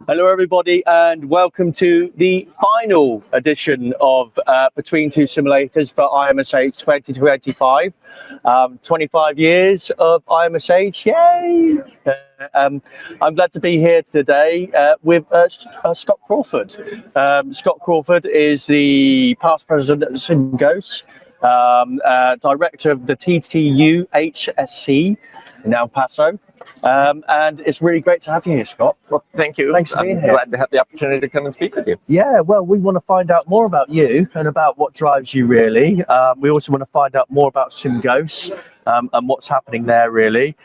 Hello everybody and welcome to the final edition of Between Two Simulators for IMSH25. 25 years of IMSH, yay! I'm glad to be here today with Scott Crawford. Scott Crawford is the past president of SIMGHOSTS, director of the TTUHSC in El Paso. And it's really great to have you here, Scott. Well, thank you. Thanks for being here. Glad to have the opportunity to come and speak with you. Yeah, well, we want to find out more about you and about what drives you, really. We also want to find out more about SIMGHOSTS and what's happening there, really.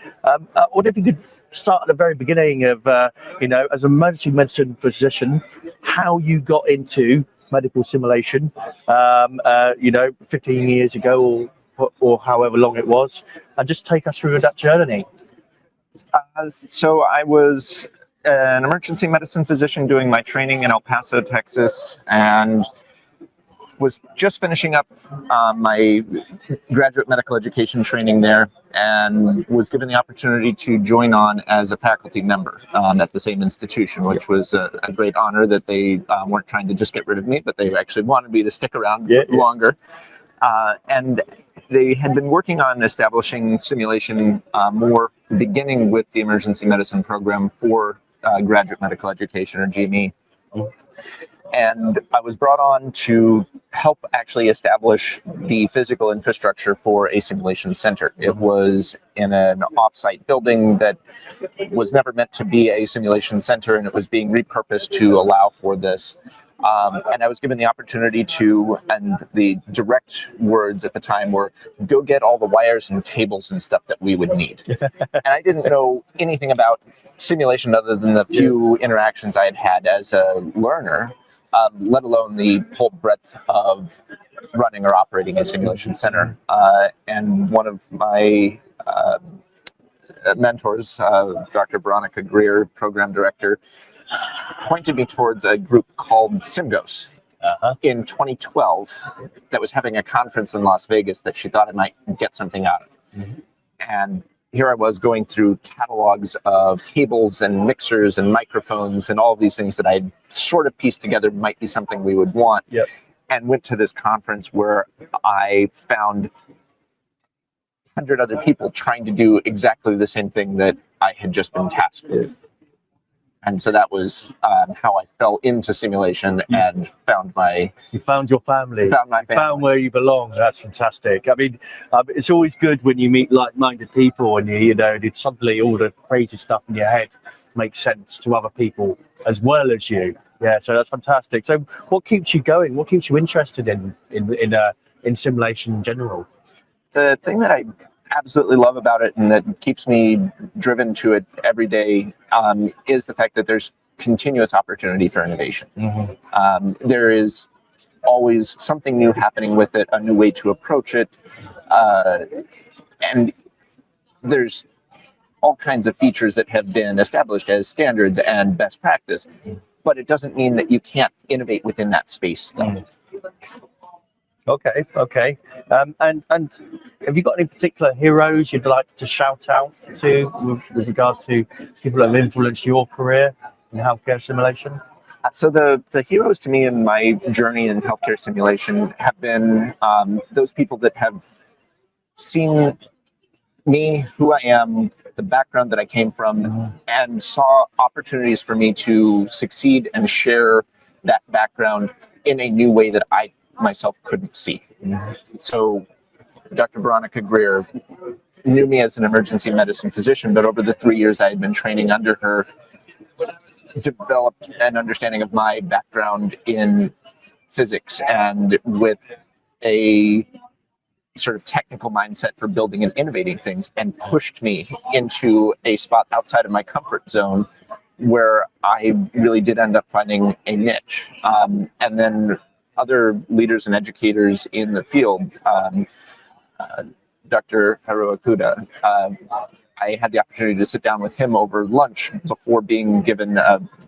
What if you could start at the very beginning of, as a emergency medicine physician, how you got into medical simulation, 15 years ago or however long it was, and just take us through that journey. So I was an emergency medicine physician doing my training in El Paso, Texas, and was just finishing up my graduate medical education training there, and was given the opportunity to join on as a faculty member at the same institution, which was a great honor that they weren't trying to just get rid of me, but they actually wanted me to stick around longer. And they had been working on establishing simulation more, beginning with the emergency medicine program for graduate medical education, or GME. And I was brought on to help actually establish the physical infrastructure for a simulation center. It was in an off-site building that was never meant to be a simulation center, and it was being repurposed to allow for this. And I was given the opportunity to, and the direct words at the time were, go get all the wires and cables and stuff that we would need. And I didn't know anything about simulation other than the few interactions I had had as a learner, let alone the whole breadth of running or operating a simulation center. And one of my mentors, Dr. Veronica Greer, program director, pointed me towards a group called SIMGHOSTS in 2012 that was having a conference in Las Vegas that she thought I might get something out of. And here I was going through catalogs of cables and mixers and microphones and all of these things that I'd sort of pieced together might be something we would want. And went to this conference where I found 100 other people trying to do exactly the same thing that I had just been tasked with. And so that was how I fell into simulation and found my... You found your family. Found my family. Found where you belong. That's fantastic. I mean, it's always good when you meet like-minded people and suddenly all the crazy stuff in your head makes sense to other people as well as you. Yeah, so that's fantastic. So what keeps you going? What keeps you interested in simulation in general? The thing that I absolutely love about it and that keeps me driven to it every day is the fact that there's continuous opportunity for innovation. There is always something new happening with it, a new way to approach it, and there's all kinds of features that have been established as standards and best practice, but it doesn't mean that you can't innovate within that space still. Okay. And have you got any particular heroes you'd like to shout out to with regard to people that have influenced your career in healthcare simulation? So the heroes to me in my journey in healthcare simulation have been those people that have seen me, who I am, the background that I came from, and saw opportunities for me to succeed and share that background in a new way that I myself couldn't see. So Dr. Veronica Greer knew me as an emergency medicine physician, but over the 3 years I had been training under her, developed an understanding of my background in physics and with a sort of technical mindset for building and innovating things, and pushed me into a spot outside of my comfort zone where I really did end up finding a niche. And then other leaders and educators in the field, Dr. Haru Akuda, I had the opportunity to sit down with him over lunch before being given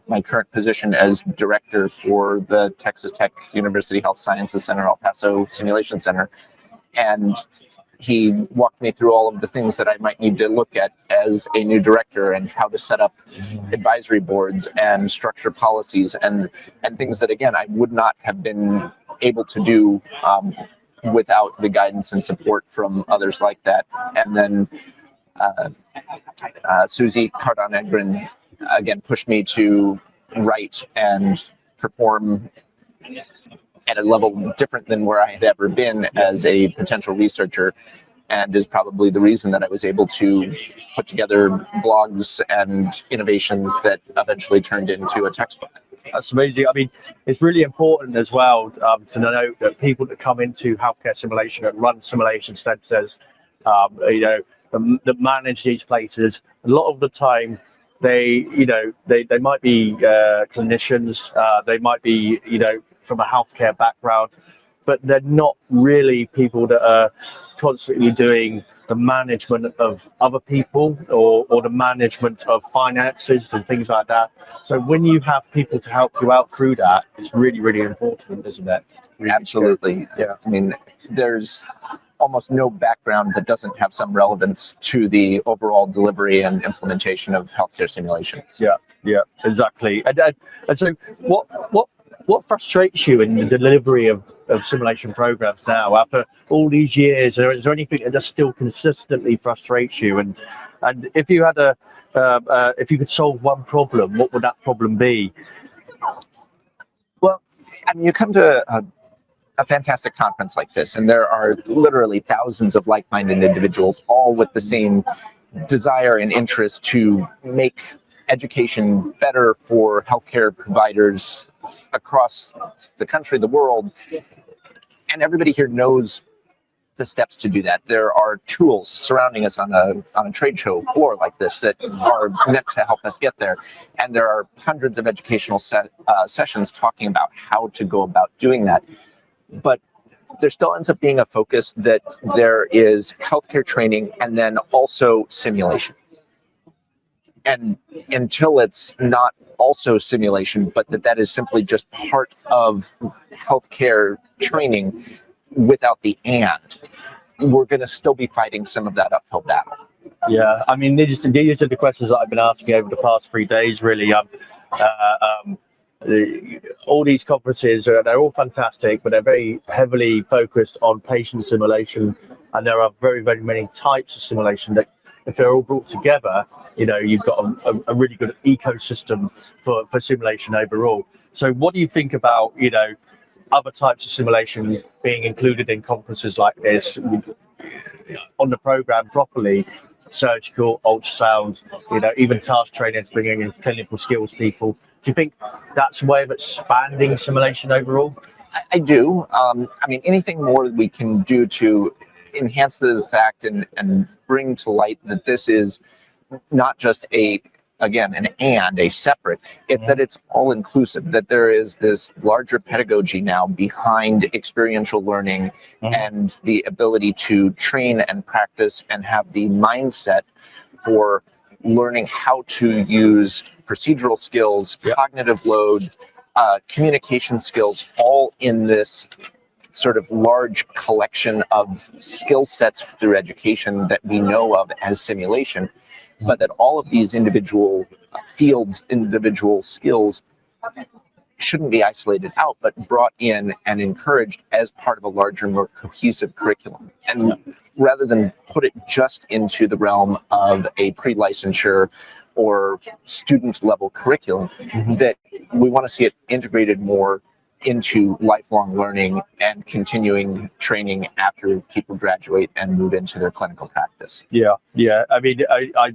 my current position as director for the Texas Tech University Health Sciences Center El Paso Simulation Center. And he walked me through all of the things that I might need to look at as a new director, and how to set up advisory boards and structure policies and things that, again, I would not have been able to do without the guidance and support from others like that. And then Susie Cardon-Egren, again, pushed me to write and perform at a level different than where I had ever been as a potential researcher, and is probably the reason that I was able to put together blogs and innovations that eventually turned into a textbook. That's amazing. I mean, it's really important as well to note that people that come into healthcare simulation and run simulation centers, that manage these places, a lot of the time they might be clinicians, they might be from a healthcare background, but they're not really people that are constantly doing the management of other people or the management of finances and things like that. So when you have people to help you out through that, it's really, really important, isn't it? Really. Absolutely. Yeah. I mean, there's almost no background that doesn't have some relevance to the overall delivery and implementation of healthcare simulation. Yeah, exactly. And so what frustrates you in the delivery of simulation programs now after all these years? Is there anything that just still consistently frustrates you? And if you had if you could solve one problem, what would that problem be? Well, I mean, you come to a fantastic conference like this, and there are literally thousands of like-minded individuals, all with the same desire and interest to make education better for healthcare providers across the country, the world. And everybody here knows the steps to do that. There are tools surrounding us on a trade show floor like this that are meant to help us get there. And there are hundreds of educational sessions talking about how to go about doing that. But there still ends up being a focus that there is healthcare training and then also simulation. And until it's not also simulation, but that is simply just part of healthcare training without the and, we're going to still be fighting some of that uphill battle. Yeah, I mean, these are the questions that I've been asking over the past 3 days, really. All these conferences, they're all fantastic, but they're very heavily focused on patient simulation, and there are very, very many types of simulation that, if they're all brought together, you've got a really good ecosystem for simulation overall. So what do you think about, other types of simulation being included in conferences like this on the program properly? Surgical, ultrasound, even task trainers, bringing in clinical skills people. Do you think that's a way of expanding simulation overall? I do. I mean, anything more we can do to enhance the fact and bring to light that this is not just a separate, it's that it's all inclusive, that there is this larger pedagogy now behind experiential learning and the ability to train and practice and have the mindset for learning how to use procedural skills, cognitive load, communication skills, all in this sort of large collection of skill sets through education that we know of as simulation, but that all of these individual fields, individual skills shouldn't be isolated out, but brought in and encouraged as part of a larger, more cohesive curriculum. And rather than put it just into the realm of a pre-licensure or student level curriculum, that we want to see it integrated more into lifelong learning and continuing training after people graduate and move into their clinical practice. Yeah. I mean, I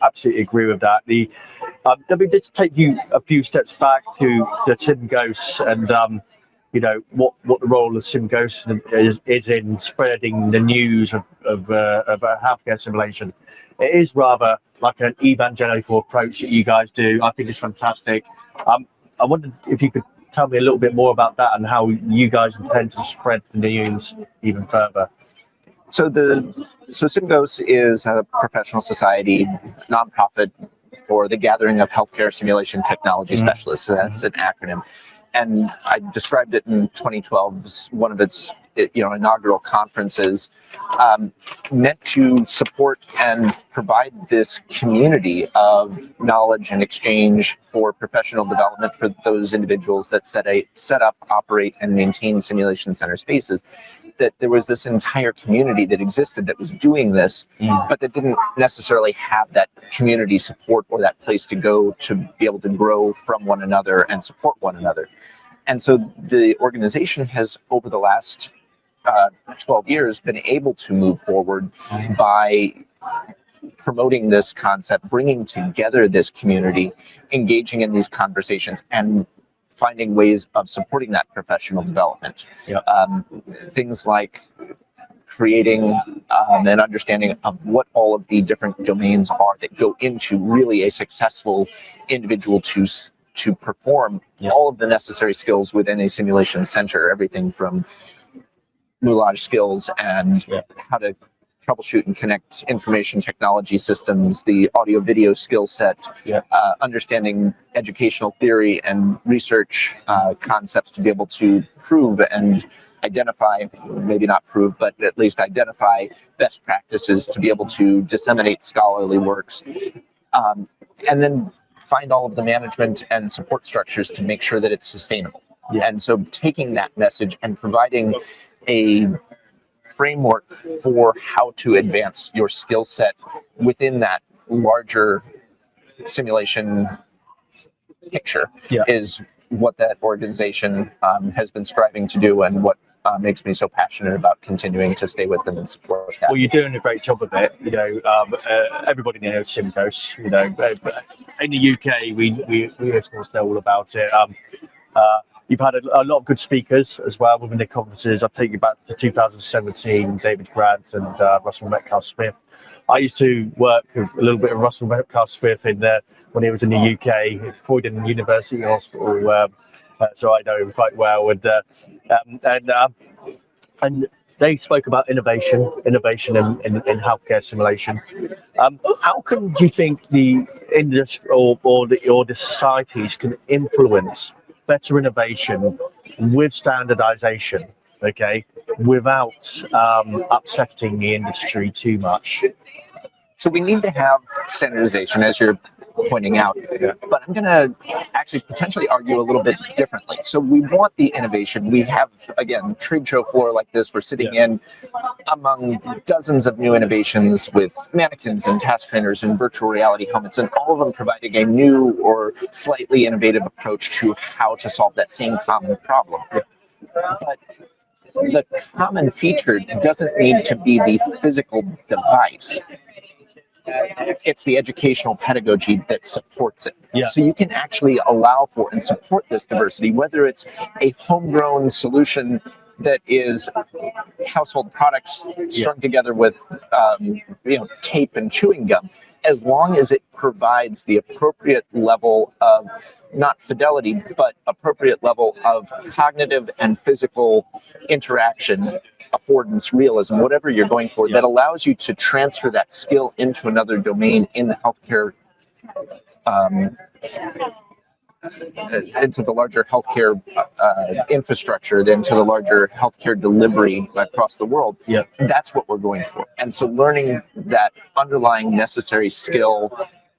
absolutely agree with that. Let me just take you a few steps back to the SIMGHOSTS and what the role of SIMGHOSTS is in spreading the news of healthcare simulation. It is rather like an evangelical approach that you guys do. I think it's fantastic. I wondered if you could tell me a little bit more about that and how you guys intend to spread the news even further. So SIMGHOSTS is a professional society nonprofit for the gathering of healthcare simulation technology specialists. So that's an acronym. And I described it in 2012 as one of its inaugural conferences, meant to support and provide this community of knowledge and exchange for professional development for those individuals that set up, operate, and maintain simulation center spaces. That there was this entire community that existed that was doing this, but that didn't necessarily have that community support or that place to go to be able to grow from one another and support one another. And so the organization has, over the last 12 years, been able to move forward by promoting this concept, bringing together this community, engaging in these conversations, and finding ways of supporting that professional development. Things like creating an understanding of what all of the different domains are that go into really a successful individual to perform all of the necessary skills within a simulation center, everything from moulage skills and how to troubleshoot and connect information technology systems, the audio video skill set, understanding educational theory and research concepts to be able to prove and identify, maybe not prove, but at least identify best practices to be able to disseminate scholarly works, and then find all of the management and support structures to make sure that it's sustainable. And so taking that message and providing a framework for how to advance your skill set within that larger simulation picture is what that organization has been striving to do, and what makes me so passionate about continuing to stay with them and support that. Well, you're doing a great job of it. Everybody knows SIMGHOSTS. In the UK, we of course know all about it. You've had a lot of good speakers as well within the conferences. I'll take you back to 2017, David Grant and Russell Metcalf-Smith. I used to work a little bit of Russell Metcalf-Smith when he was in the UK, Croydon University Hospital, so I know him quite well. And they spoke about innovation in healthcare simulation. How do you think the industry or the societies can influence better innovation with standardization, without upsetting the industry too much? So we need to have standardization, as you're pointing out, but I'm going to actually potentially argue a little bit differently. So we want the innovation. We have, again, trade show floor like this. We're sitting in among dozens of new innovations with mannequins and task trainers and virtual reality helmets, and all of them providing a new or slightly innovative approach to how to solve that same common problem. But the common feature doesn't need to be the physical device. It's the educational pedagogy that supports it. So you can actually allow for and support this diversity, whether it's a homegrown solution that is household products strung together with tape and chewing gum, as long as it provides the appropriate level of not fidelity, but appropriate level of cognitive and physical interaction, affordance, realism, whatever you're going for, that allows you to transfer that skill into another domain in the healthcare, into the larger healthcare infrastructure, into the larger healthcare delivery across the world. That's what we're going for. And so learning that underlying necessary skill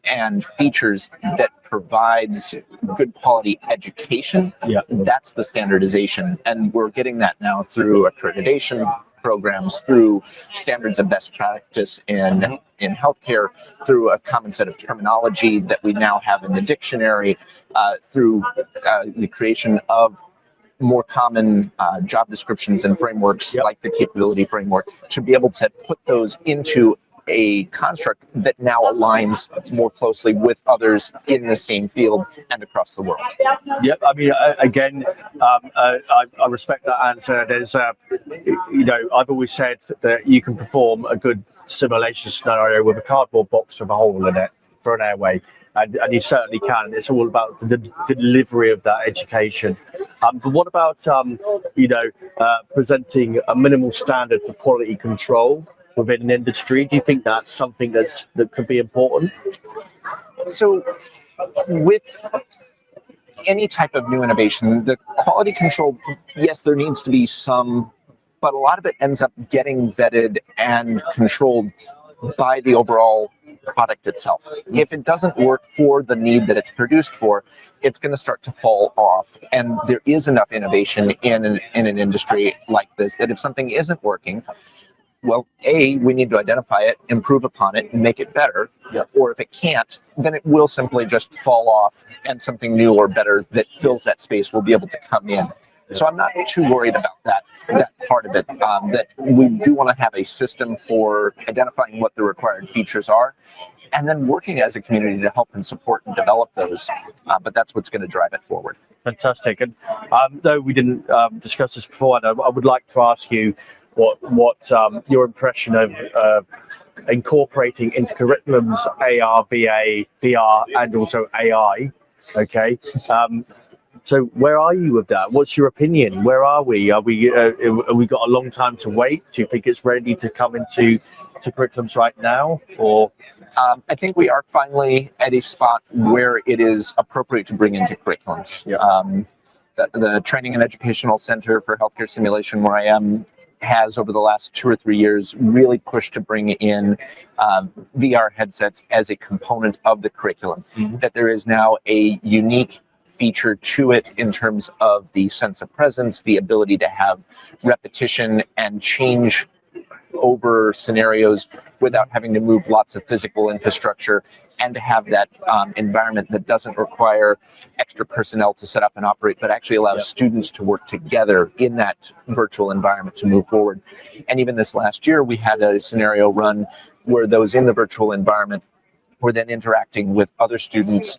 and features that provides good quality education, that's the standardization. And we're getting that now through accreditation programs, through standards of best practice in healthcare, through a common set of terminology that we now have in the dictionary, through the creation of more common job descriptions and frameworks like the capability framework, to be able to put those into a construct that now aligns more closely with others in the same field and across the world. I mean, again, I respect that answer. There's, I've always said that you can perform a good simulation scenario with a cardboard box with a hole in it for an airway, and you certainly can. It's all about the delivery of that education. But what about, presenting a minimal standard for quality control within an industry? Do you think that's something that could be important? So with any type of new innovation, the quality control, yes, there needs to be some but a lot of it ends up getting vetted and controlled by the overall product itself. If it doesn't work for the need that it's produced for, it's going to start to fall off. And there is enough innovation in an industry like this that if something isn't working, well, A, we need to identify it, improve upon it, and make it better. Or if it can't, then it will simply just fall off, and something new or better that fills that space will be able to come in. So I'm not too worried about that part of it, that we do want to have a system for identifying what the required features are, and then working as a community to help and support and develop those. But that's what's going to drive it forward. Fantastic. And though we didn't discuss this before, I would like to ask you what your impression of incorporating into curriculums AR, VA, VR, and also AI. Okay. So where are you with that? What's your opinion? Where are we? Are we got a long time to wait? Do you think it's ready to come into curriculums right now, or? I think we are finally at a spot where it is appropriate to bring into curriculums. The Training and Educational Center for Healthcare Simulation, where I am, has over the last 2 or 3 years really pushed to bring in VR headsets as a component of the curriculum. That there is now a unique feature to it in terms of the sense of presence, the ability to have repetition and change over scenarios without having to move lots of physical infrastructure, and to have that environment that doesn't require extra personnel to set up and operate, but actually allows students to work together in that virtual environment to move forward. And even this last year, we had a scenario run where those in the virtual environment were then interacting with other students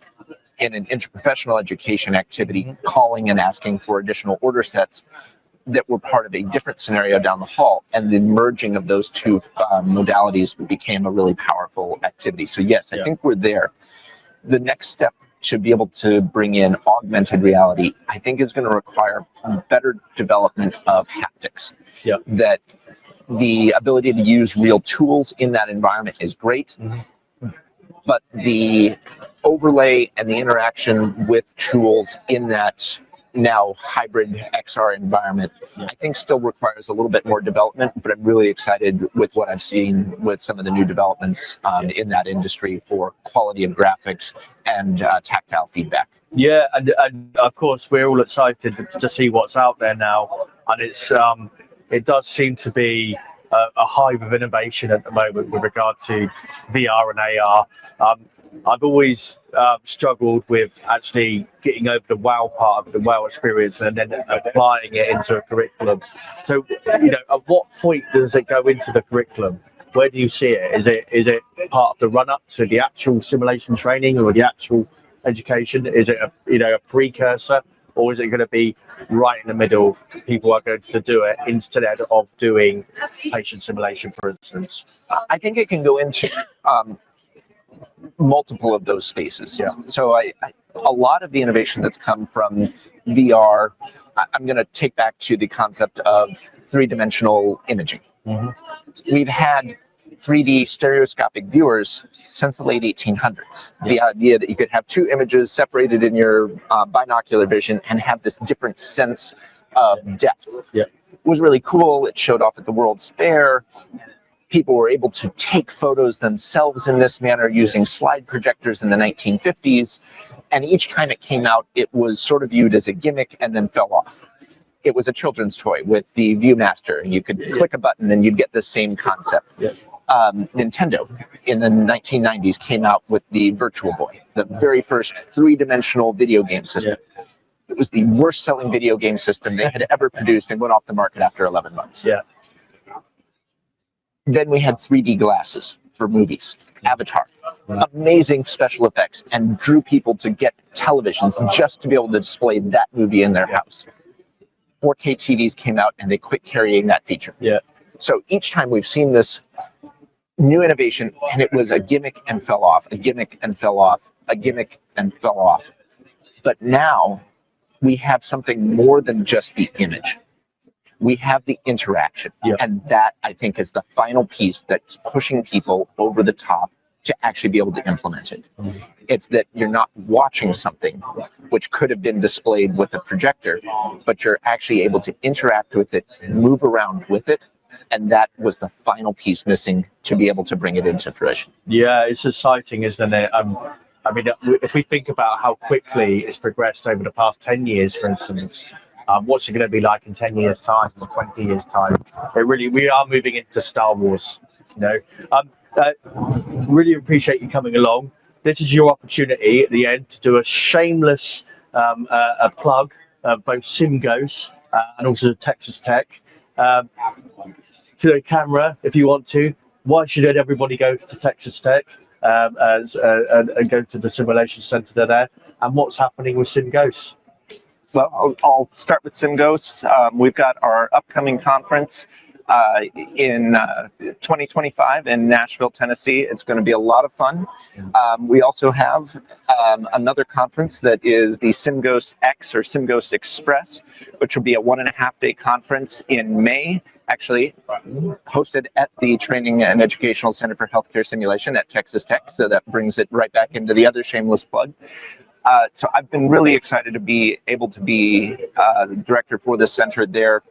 in an interprofessional education activity, calling and asking for additional order sets that were part of a different scenario down the hall. And the merging of those two modalities became a really powerful activity. So yes, I think we're there. The next step to be able to bring in augmented reality, I think, is going to require better development of haptics. That the ability to use real tools in that environment is great, but the overlay and the interaction with tools in that now hybrid XR environment, I think still requires a little bit more development, but I'm really excited with what I've seen with some of the new developments in that industry for quality of graphics and tactile feedback. Yeah, and of course we're all excited to see what's out there now, and it does seem to be a hive of innovation at the moment with regard to VR and AR. I've always struggled with actually getting over the wow part of the wow experience and then applying it into a curriculum. So, at what point does it go into the curriculum? Where do you see it? Is it part of the run-up to the actual simulation training or the actual education? Is it a precursor, or is it going to be right in the middle? People are going to do it instead of doing patient simulation, for instance. I think it can go into multiple of those spaces. So a lot of the innovation that's come from VR, I'm going to take back to the concept of three-dimensional imaging. We've had 3D stereoscopic viewers since the late 1800s. The idea that you could have two images separated in your binocular vision and have this different sense of depth was really cool. It showed off at the World's Fair. People were able to take photos themselves in this manner using slide projectors in the 1950s. And each time it came out, it was sort of viewed as a gimmick and then fell off. It was a children's toy with the Viewmaster, and you could click a button and you'd get the same concept. Nintendo in the 1990s came out with the Virtual Boy, the very first three-dimensional video game system. It was the worst-selling video game system they had ever produced and went off the market after 11 months. Then we had 3D glasses for movies, Avatar, amazing special effects, and drew people to get televisions just to be able to display that movie in their house. 4K TVs came out and they quit carrying that feature. So each time we've seen this new innovation, and it was a gimmick and fell off, a gimmick and fell off, a gimmick and fell off. But now we have something more than just the image. We have the interaction, and that, I think, is the final piece that's pushing people over the top to actually be able to implement it. It's that you're not watching something which could have been displayed with a projector, but you're actually able to interact with it, move around with it, and that was the final piece missing to be able to bring it into fruition. Yeah, it's exciting, isn't it? I mean, if we think about how quickly it's progressed over the past 10 years, for instance, what's it going to be like in 10 years' time or 20 years' time? We are moving into Star Wars, you know. Really appreciate you coming along. This is your opportunity at the end to do a shameless a plug of both SIMGHOSTS and also Texas Tech. To the camera, if you want to, why should everybody go to Texas Tech and go to the Simulation Center there? And what's happening with SIMGHOSTS? Well, I'll start with SIMGHOSTS. We've got our upcoming conference in 2025 in Nashville, Tennessee. It's going to be a lot of fun. We also have another conference that is the SIMGHOSTS X or SIMGHOSTS Express, which will be a 1.5-day conference in May, actually hosted at the Training and Educational Center for Healthcare Simulation at Texas Tech. So that brings it right back into the other shameless plug. So I've been really excited to be able to be the director for this center there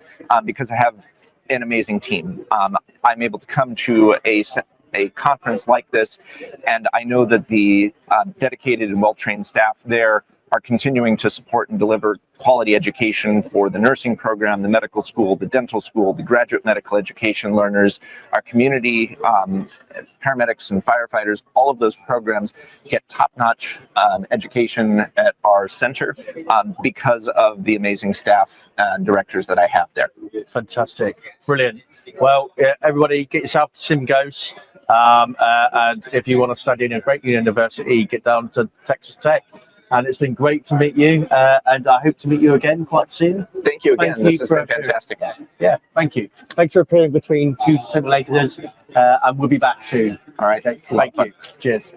because I have an amazing team. I'm able to come to a conference like this, and I know that the dedicated and well-trained staff there are continuing to support and deliver quality education for the nursing program, the medical school, the dental school, the graduate medical education learners, our community paramedics and firefighters. All of those programs get top-notch education at our center because of the amazing staff and directors that I have there. Fantastic, brilliant. Well, everybody, get yourself to SIMGHOSTS, and if you want to study in a great university, get down to Texas Tech. And it's been great to meet you, and I hope to meet you again quite soon. Thank you again. This has been fantastic. Yeah, thank you. Thanks for appearing between two simulators, and we'll be back soon. All right. Okay, thank you. Cheers.